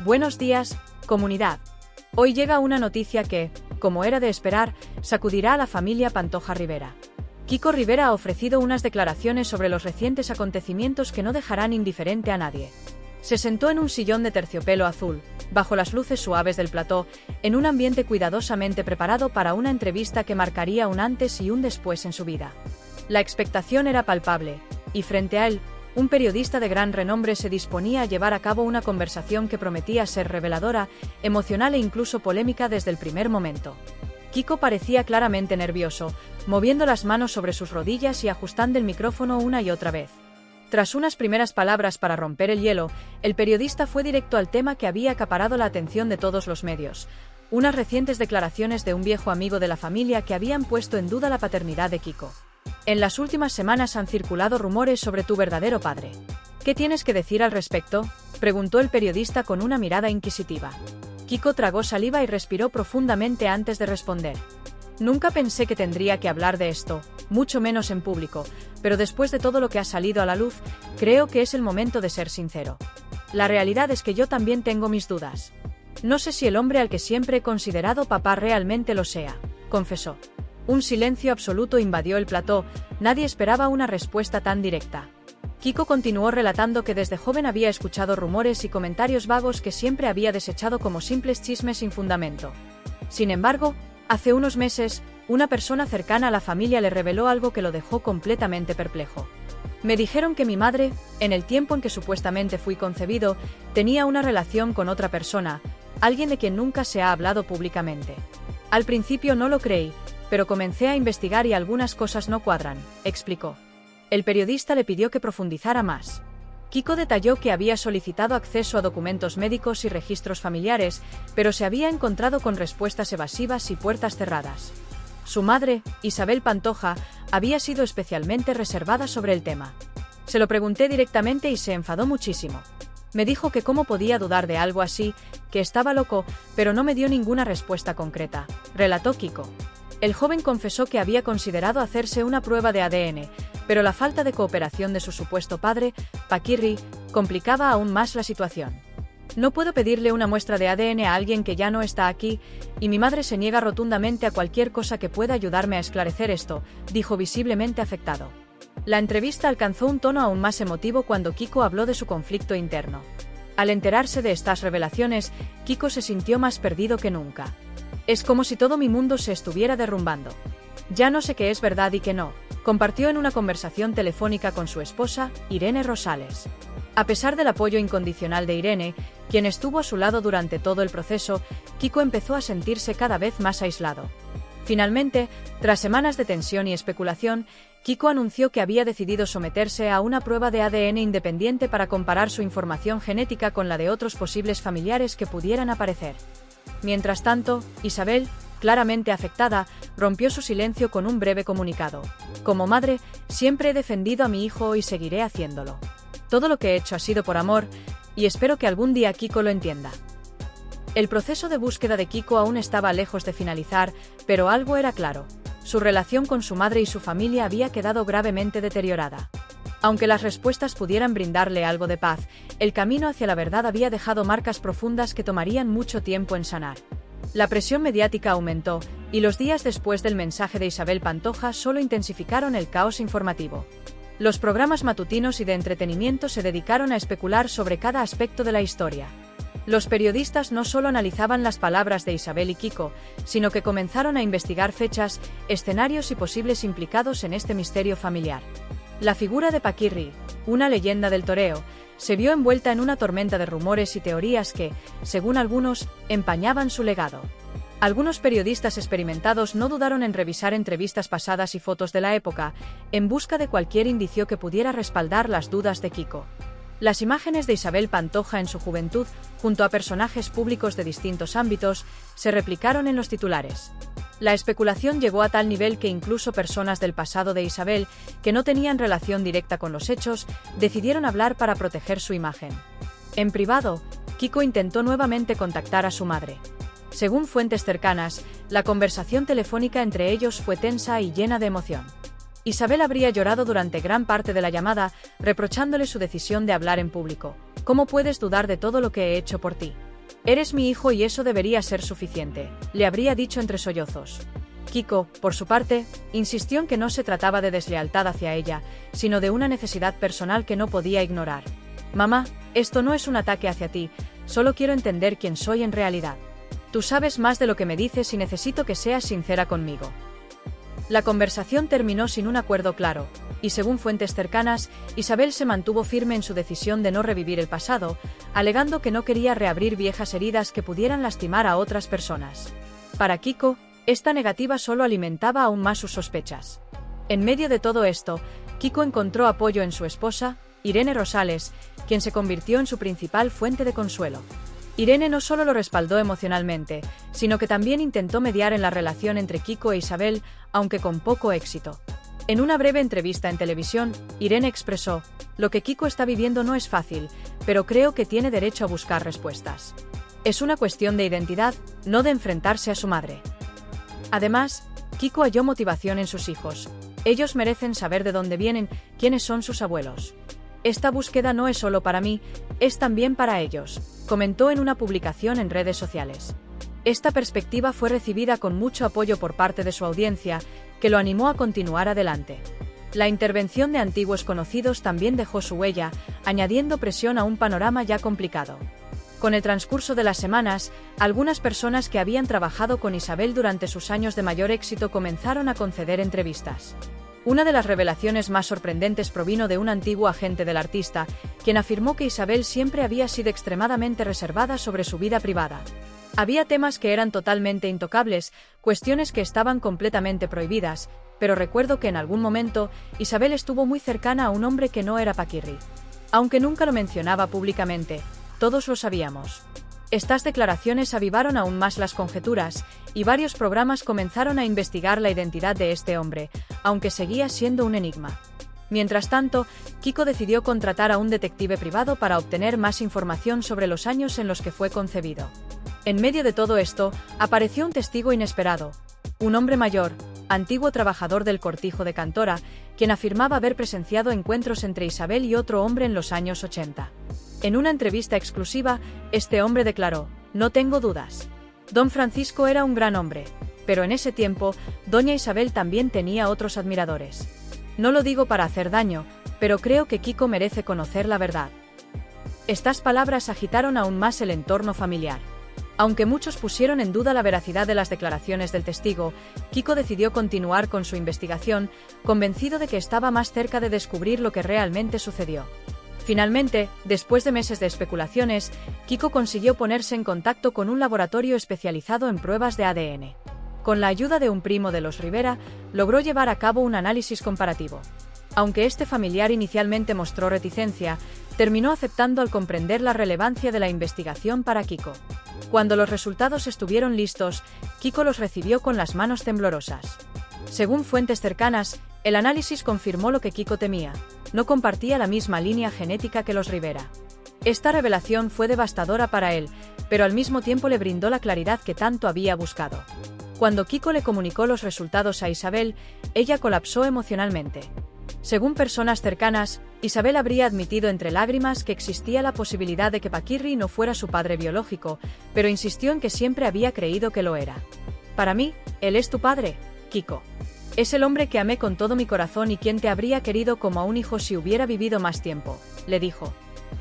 Buenos días, comunidad. Hoy llega una noticia que, como era de esperar, sacudirá a la familia Pantoja Rivera. Kiko Rivera ha ofrecido unas declaraciones sobre los recientes acontecimientos que no dejarán indiferente a nadie. Se sentó en un sillón de terciopelo azul, bajo las luces suaves del plató, en un ambiente cuidadosamente preparado para una entrevista que marcaría un antes y un después en su vida. La expectación era palpable, y frente a él, un periodista de gran renombre se disponía a llevar a cabo una conversación que prometía ser reveladora, emocional e incluso polémica desde el primer momento. Kiko parecía claramente nervioso, moviendo las manos sobre sus rodillas y ajustando el micrófono una y otra vez. Tras unas primeras palabras para romper el hielo, el periodista fue directo al tema que había acaparado la atención de todos los medios: unas recientes declaraciones de un viejo amigo de la familia que habían puesto en duda la paternidad de Kiko. En las últimas semanas han circulado rumores sobre tu verdadero padre. ¿Qué tienes que decir al respecto?, preguntó el periodista con una mirada inquisitiva. Kiko tragó saliva y respiró profundamente antes de responder. Nunca pensé que tendría que hablar de esto, mucho menos en público, pero después de todo lo que ha salido a la luz, creo que es el momento de ser sincero. La realidad es que yo también tengo mis dudas. No sé si el hombre al que siempre he considerado papá realmente lo sea, confesó. Un silencio absoluto invadió el plató, nadie esperaba una respuesta tan directa. Kiko continuó relatando que desde joven había escuchado rumores y comentarios vagos que siempre había desechado como simples chismes sin fundamento. Sin embargo, hace unos meses, una persona cercana a la familia le reveló algo que lo dejó completamente perplejo. Me dijeron que mi madre, en el tiempo en que supuestamente fui concebido, tenía una relación con otra persona, alguien de quien nunca se ha hablado públicamente. Al principio no lo creí, pero comencé a investigar y algunas cosas no cuadran, explicó. El periodista le pidió que profundizara más. Kiko detalló que había solicitado acceso a documentos médicos y registros familiares, pero se había encontrado con respuestas evasivas y puertas cerradas. Su madre, Isabel Pantoja, había sido especialmente reservada sobre el tema. Se lo pregunté directamente y se enfadó muchísimo. Me dijo que cómo podía dudar de algo así, que estaba loco, pero no me dio ninguna respuesta concreta, relató Kiko. El joven confesó que había considerado hacerse una prueba de ADN, pero la falta de cooperación de su supuesto padre, Paquirri, complicaba aún más la situación. No puedo pedirle una muestra de ADN a alguien que ya no está aquí, y mi madre se niega rotundamente a cualquier cosa que pueda ayudarme a esclarecer esto, dijo visiblemente afectado. La entrevista alcanzó un tono aún más emotivo cuando Kiko habló de su conflicto interno. Al enterarse de estas revelaciones, Kiko se sintió más perdido que nunca. Es como si todo mi mundo se estuviera derrumbando. Ya no sé qué es verdad y qué no, compartió en una conversación telefónica con su esposa, Irene Rosales. A pesar del apoyo incondicional de Irene, quien estuvo a su lado durante todo el proceso, Kiko empezó a sentirse cada vez más aislado. Finalmente, tras semanas de tensión y especulación, Kiko anunció que había decidido someterse a una prueba de ADN independiente para comparar su información genética con la de otros posibles familiares que pudieran aparecer. Mientras tanto, Isabel, claramente afectada, rompió su silencio con un breve comunicado. Como madre, siempre he defendido a mi hijo y seguiré haciéndolo. Todo lo que he hecho ha sido por amor, y espero que algún día Kiko lo entienda. El proceso de búsqueda de Kiko aún estaba lejos de finalizar, pero algo era claro: su relación con su madre y su familia había quedado gravemente deteriorada. Aunque las respuestas pudieran brindarle algo de paz, el camino hacia la verdad había dejado marcas profundas que tomarían mucho tiempo en sanar. La presión mediática aumentó, y los días después del mensaje de Isabel Pantoja solo intensificaron el caos informativo. Los programas matutinos y de entretenimiento se dedicaron a especular sobre cada aspecto de la historia. Los periodistas no solo analizaban las palabras de Isabel y Kiko, sino que comenzaron a investigar fechas, escenarios y posibles implicados en este misterio familiar. La figura de Paquirri, una leyenda del toreo, se vio envuelta en una tormenta de rumores y teorías que, según algunos, empañaban su legado. Algunos periodistas experimentados no dudaron en revisar entrevistas pasadas y fotos de la época, en busca de cualquier indicio que pudiera respaldar las dudas de Kiko. Las imágenes de Isabel Pantoja en su juventud, junto a personajes públicos de distintos ámbitos, se replicaron en los titulares. La especulación llegó a tal nivel que incluso personas del pasado de Isabel, que no tenían relación directa con los hechos, decidieron hablar para proteger su imagen. En privado, Kiko intentó nuevamente contactar a su madre. Según fuentes cercanas, la conversación telefónica entre ellos fue tensa y llena de emoción. Isabel habría llorado durante gran parte de la llamada, reprochándole su decisión de hablar en público. ¿Cómo puedes dudar de todo lo que he hecho por ti?, Eres mi hijo y eso debería ser suficiente, le habría dicho entre sollozos. Kiko, por su parte, insistió en que no se trataba de deslealtad hacia ella, sino de una necesidad personal que no podía ignorar. Mamá, esto no es un ataque hacia ti, solo quiero entender quién soy en realidad. Tú sabes más de lo que me dices y necesito que seas sincera conmigo. La conversación terminó sin un acuerdo claro, y según fuentes cercanas, Isabel se mantuvo firme en su decisión de no revivir el pasado, alegando que no quería reabrir viejas heridas que pudieran lastimar a otras personas. Para Kiko, esta negativa solo alimentaba aún más sus sospechas. En medio de todo esto, Kiko encontró apoyo en su esposa, Irene Rosales, quien se convirtió en su principal fuente de consuelo. Irene no solo lo respaldó emocionalmente, sino que también intentó mediar en la relación entre Kiko e Isabel, aunque con poco éxito. En una breve entrevista en televisión, Irene expresó: "Lo que Kiko está viviendo no es fácil, pero creo que tiene derecho a buscar respuestas. Es una cuestión de identidad, no de enfrentarse a su madre". Además, Kiko halló motivación en sus hijos. Ellos merecen saber de dónde vienen, quiénes son sus abuelos. Esta búsqueda no es solo para mí, es también para ellos, comentó en una publicación en redes sociales. Esta perspectiva fue recibida con mucho apoyo por parte de su audiencia, que lo animó a continuar adelante. La intervención de antiguos conocidos también dejó su huella, añadiendo presión a un panorama ya complicado. Con el transcurso de las semanas, algunas personas que habían trabajado con Isabel durante sus años de mayor éxito comenzaron a conceder entrevistas. Una de las revelaciones más sorprendentes provino de un antiguo agente del artista, quien afirmó que Isabel siempre había sido extremadamente reservada sobre su vida privada. Había temas que eran totalmente intocables, cuestiones que estaban completamente prohibidas, pero recuerdo que en algún momento, Isabel estuvo muy cercana a un hombre que no era Paquirri. Aunque nunca lo mencionaba públicamente, todos lo sabíamos. Estas declaraciones avivaron aún más las conjeturas, y varios programas comenzaron a investigar la identidad de este hombre, aunque seguía siendo un enigma. Mientras tanto, Kiko decidió contratar a un detective privado para obtener más información sobre los años en los que fue concebido. En medio de todo esto, apareció un testigo inesperado, un hombre mayor, antiguo trabajador del cortijo de Cantora, quien afirmaba haber presenciado encuentros entre Isabel y otro hombre en los años 80. En una entrevista exclusiva, este hombre declaró: "No tengo dudas. Don Francisco era un gran hombre, pero en ese tiempo, doña Isabel también tenía otros admiradores. No lo digo para hacer daño, pero creo que Kiko merece conocer la verdad". Estas palabras agitaron aún más el entorno familiar. Aunque muchos pusieron en duda la veracidad de las declaraciones del testigo, Kiko decidió continuar con su investigación, convencido de que estaba más cerca de descubrir lo que realmente sucedió. Finalmente, después de meses de especulaciones, Kiko consiguió ponerse en contacto con un laboratorio especializado en pruebas de ADN. Con la ayuda de un primo de los Rivera, logró llevar a cabo un análisis comparativo. Aunque este familiar inicialmente mostró reticencia, terminó aceptando al comprender la relevancia de la investigación para Kiko. Cuando los resultados estuvieron listos, Kiko los recibió con las manos temblorosas. Según fuentes cercanas, el análisis confirmó lo que Kiko temía: no compartía la misma línea genética que los Rivera. Esta revelación fue devastadora para él, pero al mismo tiempo le brindó la claridad que tanto había buscado. Cuando Kiko le comunicó los resultados a Isabel, ella colapsó emocionalmente. Según personas cercanas, Isabel habría admitido entre lágrimas que existía la posibilidad de que Paquirri no fuera su padre biológico, pero insistió en que siempre había creído que lo era. "Para mí, él es tu padre, Kiko. Es el hombre que amé con todo mi corazón y quien te habría querido como a un hijo si hubiera vivido más tiempo", le dijo.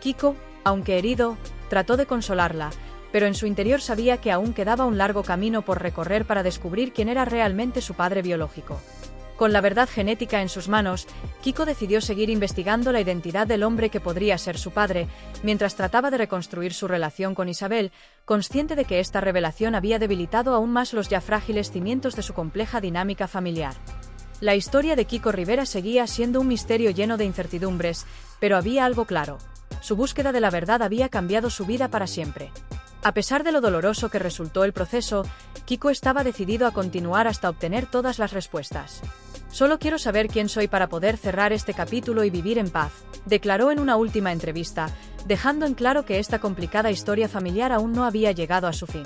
Kiko, aunque herido, trató de consolarla, pero en su interior sabía que aún quedaba un largo camino por recorrer para descubrir quién era realmente su padre biológico. Con la verdad genética en sus manos, Kiko decidió seguir investigando la identidad del hombre que podría ser su padre, mientras trataba de reconstruir su relación con Isabel, consciente de que esta revelación había debilitado aún más los ya frágiles cimientos de su compleja dinámica familiar. La historia de Kiko Rivera seguía siendo un misterio lleno de incertidumbres, pero había algo claro: su búsqueda de la verdad había cambiado su vida para siempre. A pesar de lo doloroso que resultó el proceso, Kiko estaba decidido a continuar hasta obtener todas las respuestas. "Solo quiero saber quién soy para poder cerrar este capítulo y vivir en paz", declaró en una última entrevista, dejando en claro que esta complicada historia familiar aún no había llegado a su fin.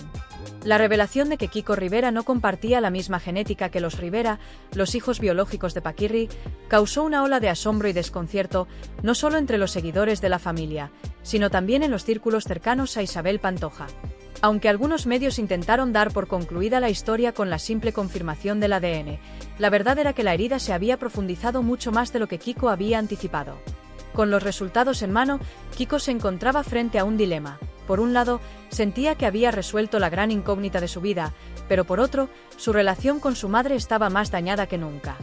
La revelación de que Kiko Rivera no compartía la misma genética que los Rivera, los hijos biológicos de Paquirri, causó una ola de asombro y desconcierto, no solo entre los seguidores de la familia, sino también en los círculos cercanos a Isabel Pantoja. Aunque algunos medios intentaron dar por concluida la historia con la simple confirmación del ADN, la verdad era que la herida se había profundizado mucho más de lo que Kiko había anticipado. Con los resultados en mano, Kiko se encontraba frente a un dilema. Por un lado, sentía que había resuelto la gran incógnita de su vida, pero por otro, su relación con su madre estaba más dañada que nunca.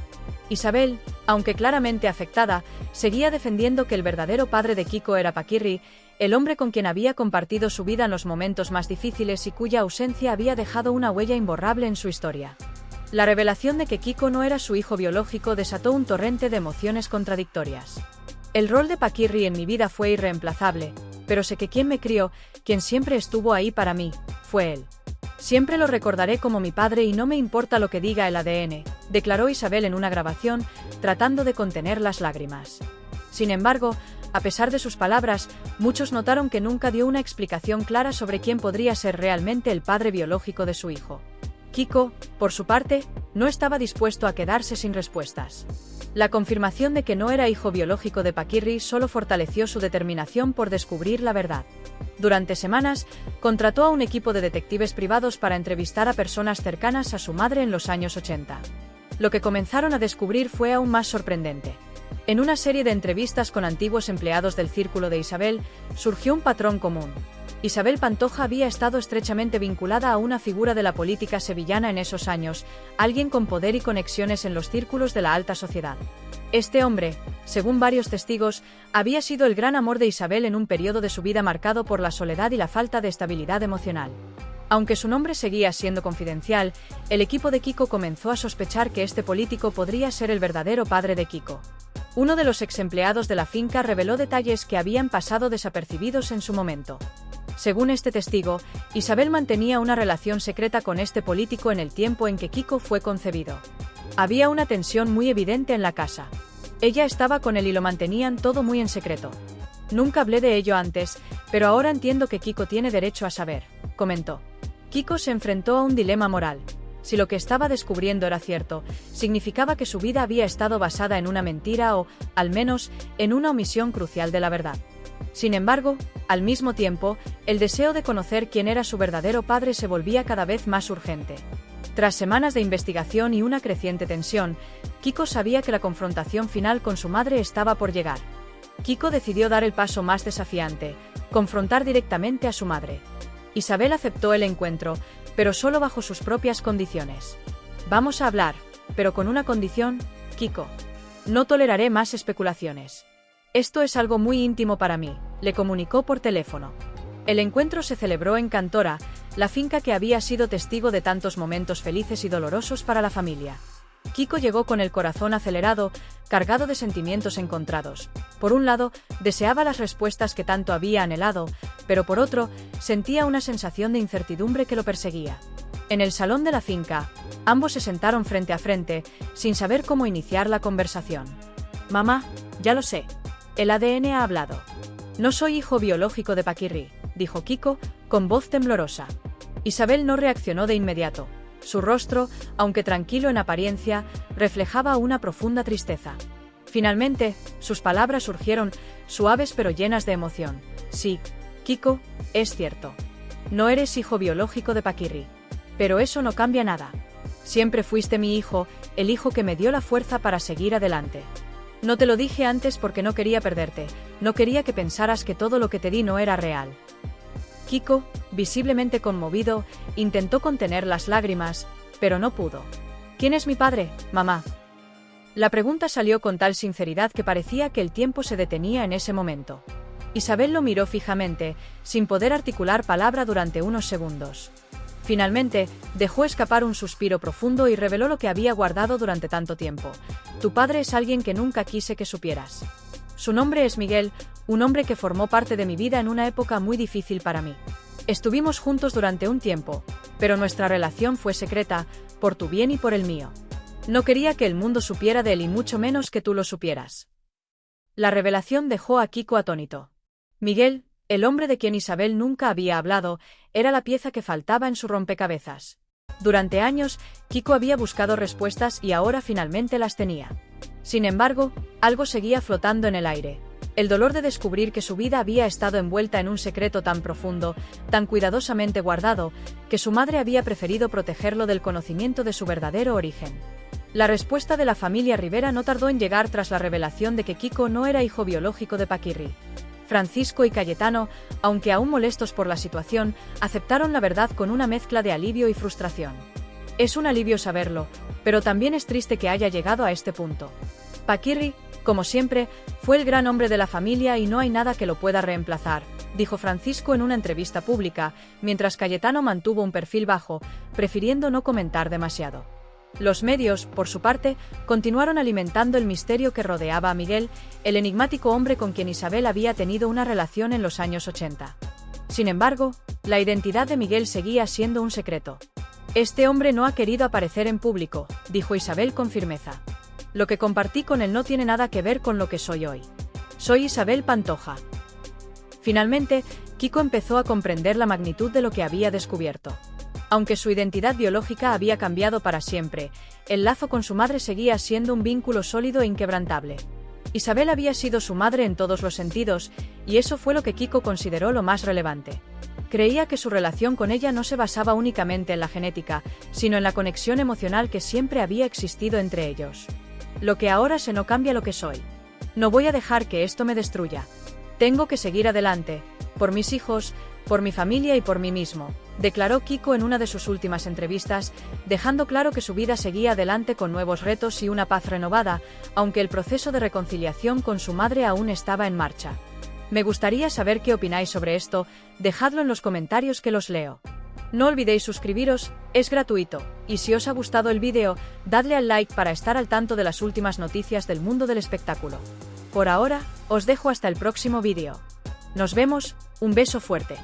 Isabel, aunque claramente afectada, seguía defendiendo que el verdadero padre de Kiko era Paquirri, el hombre con quien había compartido su vida en los momentos más difíciles y cuya ausencia había dejado una huella imborrable en su historia. La revelación de que Kiko no era su hijo biológico desató un torrente de emociones contradictorias. El rol de Paquirri en mi vida fue irreemplazable, pero sé que quien me crió, quien siempre estuvo ahí para mí, fue él. Siempre lo recordaré como mi padre y no me importa lo que diga el ADN, declaró Isabel en una grabación, tratando de contener las lágrimas. Sin embargo, a pesar de sus palabras, muchos notaron que nunca dio una explicación clara sobre quién podría ser realmente el padre biológico de su hijo. Kiko, por su parte, no estaba dispuesto a quedarse sin respuestas. La confirmación de que no era hijo biológico de Paquirri solo fortaleció su determinación por descubrir la verdad. Durante semanas, contrató a un equipo de detectives privados para entrevistar a personas cercanas a su madre en los años 80. Lo que comenzaron a descubrir fue aún más sorprendente. En una serie de entrevistas con antiguos empleados del círculo de Isabel, surgió un patrón común. Isabel Pantoja había estado estrechamente vinculada a una figura de la política sevillana en esos años, alguien con poder y conexiones en los círculos de la alta sociedad. Este hombre, según varios testigos, había sido el gran amor de Isabel en un periodo de su vida marcado por la soledad y la falta de estabilidad emocional. Aunque su nombre seguía siendo confidencial, el equipo de Kiko comenzó a sospechar que este político podría ser el verdadero padre de Kiko. Uno de los exempleados de la finca reveló detalles que habían pasado desapercibidos en su momento. Según este testigo, Isabel mantenía una relación secreta con este político en el tiempo en que Kiko fue concebido. Había una tensión muy evidente en la casa. Ella estaba con él y lo mantenían todo muy en secreto. Nunca hablé de ello antes, pero ahora entiendo que Kiko tiene derecho a saber, comentó. Kiko se enfrentó a un dilema moral. Si lo que estaba descubriendo era cierto, significaba que su vida había estado basada en una mentira o, al menos, en una omisión crucial de la verdad. Sin embargo, al mismo tiempo, el deseo de conocer quién era su verdadero padre se volvía cada vez más urgente. Tras semanas de investigación y una creciente tensión, Kiko sabía que la confrontación final con su madre estaba por llegar. Kiko decidió dar el paso más desafiante, confrontar directamente a su madre. Isabel aceptó el encuentro, pero solo bajo sus propias condiciones. Vamos a hablar, pero con una condición, Kiko. No toleraré más especulaciones. Esto es algo muy íntimo para mí, le comunicó por teléfono. El encuentro se celebró en Cantora, la finca que había sido testigo de tantos momentos felices y dolorosos para la familia. Kiko llegó con el corazón acelerado, cargado de sentimientos encontrados. Por un lado, deseaba las respuestas que tanto había anhelado, pero por otro, sentía una sensación de incertidumbre que lo perseguía. En el salón de la finca, ambos se sentaron frente a frente, sin saber cómo iniciar la conversación. Mamá, ya lo sé. El ADN ha hablado. No soy hijo biológico de Paquirri, dijo Kiko, con voz temblorosa. Isabel no reaccionó de inmediato. Su rostro, aunque tranquilo en apariencia, reflejaba una profunda tristeza. Finalmente, sus palabras surgieron, suaves pero llenas de emoción. Sí, Kiko, es cierto. No eres hijo biológico de Paquirri. Pero eso no cambia nada. Siempre fuiste mi hijo, el hijo que me dio la fuerza para seguir adelante. No te lo dije antes porque no quería perderte, no quería que pensaras que todo lo que te di no era real. Kiko, visiblemente conmovido, intentó contener las lágrimas, pero no pudo. ¿Quién es mi padre, mamá? La pregunta salió con tal sinceridad que parecía que el tiempo se detenía en ese momento. Isabel lo miró fijamente, sin poder articular palabra durante unos segundos. Finalmente, dejó escapar un suspiro profundo y reveló lo que había guardado durante tanto tiempo. Tu padre es alguien que nunca quise que supieras. Su nombre es Miguel, un hombre que formó parte de mi vida en una época muy difícil para mí. Estuvimos juntos durante un tiempo, pero nuestra relación fue secreta, por tu bien y por el mío. No quería que el mundo supiera de él y mucho menos que tú lo supieras. La revelación dejó a Kiko atónito. Miguel, El hombre de quien Isabel nunca había hablado era la pieza que faltaba en su rompecabezas. Durante años, Kiko había buscado respuestas y ahora finalmente las tenía. Sin embargo, algo seguía flotando en el aire. El dolor de descubrir que su vida había estado envuelta en un secreto tan profundo, tan cuidadosamente guardado, que su madre había preferido protegerlo del conocimiento de su verdadero origen. La respuesta de la familia Rivera no tardó en llegar tras la revelación de que Kiko no era hijo biológico de Paquirri. Francisco y Cayetano, aunque aún molestos por la situación, aceptaron la verdad con una mezcla de alivio y frustración. Es un alivio saberlo, pero también es triste que haya llegado a este punto. Paquirri, como siempre, fue el gran hombre de la familia y no hay nada que lo pueda reemplazar, dijo Francisco en una entrevista pública, mientras Cayetano mantuvo un perfil bajo, prefiriendo no comentar demasiado. Los medios, por su parte, continuaron alimentando el misterio que rodeaba a Miguel, el enigmático hombre con quien Isabel había tenido una relación en los años 80. Sin embargo, la identidad de Miguel seguía siendo un secreto. Este hombre no ha querido aparecer en público, dijo Isabel con firmeza. Lo que compartí con él no tiene nada que ver con lo que soy hoy. Soy Isabel Pantoja. Finalmente, Kiko empezó a comprender la magnitud de lo que había descubierto. Aunque su identidad biológica había cambiado para siempre, el lazo con su madre seguía siendo un vínculo sólido e inquebrantable. Isabel había sido su madre en todos los sentidos, y eso fue lo que Kiko consideró lo más relevante. Creía que su relación con ella no se basaba únicamente en la genética, sino en la conexión emocional que siempre había existido entre ellos. Lo que ahora sé no cambia lo que soy. No voy a dejar que esto me destruya. Tengo que seguir adelante, por mis hijos, por mi familia y por mí mismo, declaró Kiko en una de sus últimas entrevistas, dejando claro que su vida seguía adelante con nuevos retos y una paz renovada, aunque el proceso de reconciliación con su madre aún estaba en marcha. Me gustaría saber qué opináis sobre esto, dejadlo en los comentarios que los leo. No olvidéis suscribiros, es gratuito, y si os ha gustado el vídeo, dadle al like para estar al tanto de las últimas noticias del mundo del espectáculo. Por ahora, os dejo hasta el próximo vídeo. Nos vemos, un beso fuerte.